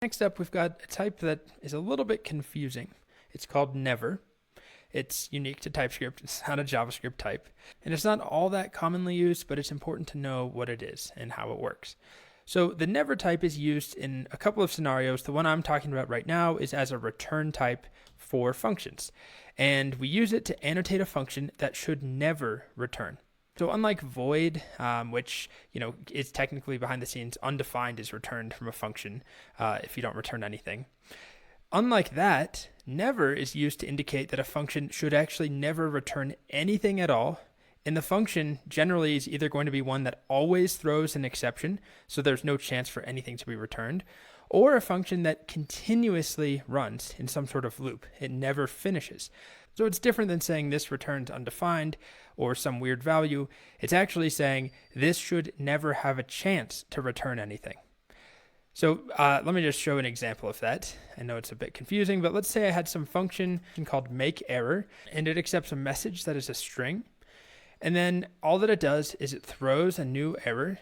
Next up, we've got a type that is a little bit confusing. It's called never. It's unique to TypeScript. It's not a JavaScript type. And it's not all that commonly used, but it's important to know what it is and how it works. So the never type is used in a couple of scenarios. The one I'm talking about right now is as a return type for functions. And we use it to annotate a function that should never return. So unlike void, which is technically behind the scenes undefined, is returned from a function if you don't return anything. Unlike that, never is used to indicate that a function should actually never return anything at all. And the function generally is either going to be one that always throws an exception, so there's no chance for anything to be returned, or a function that continuously runs in some sort of loop. It never finishes. So it's different than saying this returns undefined or some weird value. It's actually saying this should never have a chance to return anything. So let me just show an example of that. I know it's a bit confusing, but let's say I had some function called makeError, and it accepts a message that is a string. And then all that it does is it throws a new error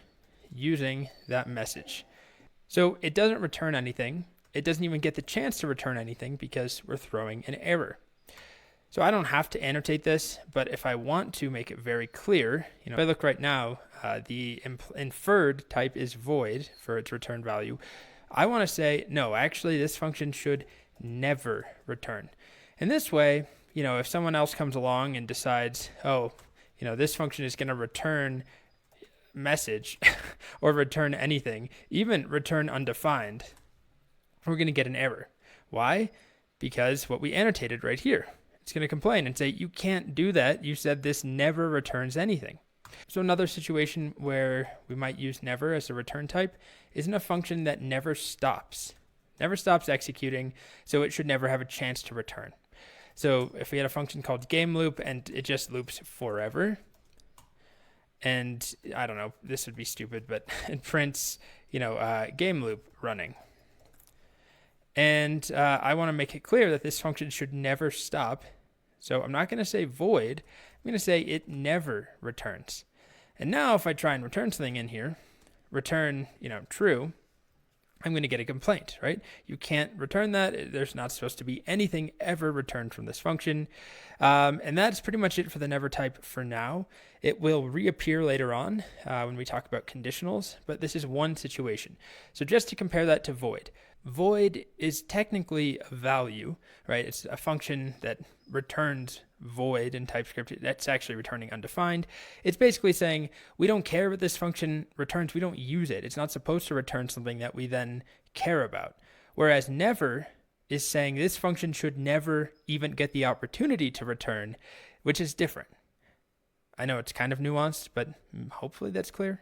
using that message. So it doesn't return anything. It doesn't even get the chance to return anything because we're throwing an error. So I don't have to annotate this, but if I want to make it very clear, if I look right now, the inferred type is void for its return value. I want to say, no, actually this function should never return. And this way, if someone else comes along and decides, this function is going to return message or return anything, even return undefined, we're going to get an error. Why? Because what we annotated right here. It's going to complain and say, you can't do that. You said this never returns anything. So another situation where we might use never as a return type is in a function that never stops executing, so it should never have a chance to return. So if we had a function called gameLoop and it just loops forever, and I don't know, this would be stupid, but it prints, gameLoop running. And I want to make it clear that this function should never stop. So I'm not going to say void. I'm going to say it never returns. And now if I try and return something in here, return, true, I'm going to get a complaint, right? You can't return that. There's not supposed to be anything ever returned from this function. And that's pretty much it for the never type for now. It will reappear later on when we talk about conditionals, but this is one situation. So just to compare that to void. Void is technically a value, right? It's a function that returns void in TypeScript. That's actually returning undefined. It's basically saying we don't care what this function returns. We don't use it. It's not supposed to return something that we then care about. Whereas never is saying this function should never even get the opportunity to return, which is different. I know it's kind of nuanced, but hopefully that's clear.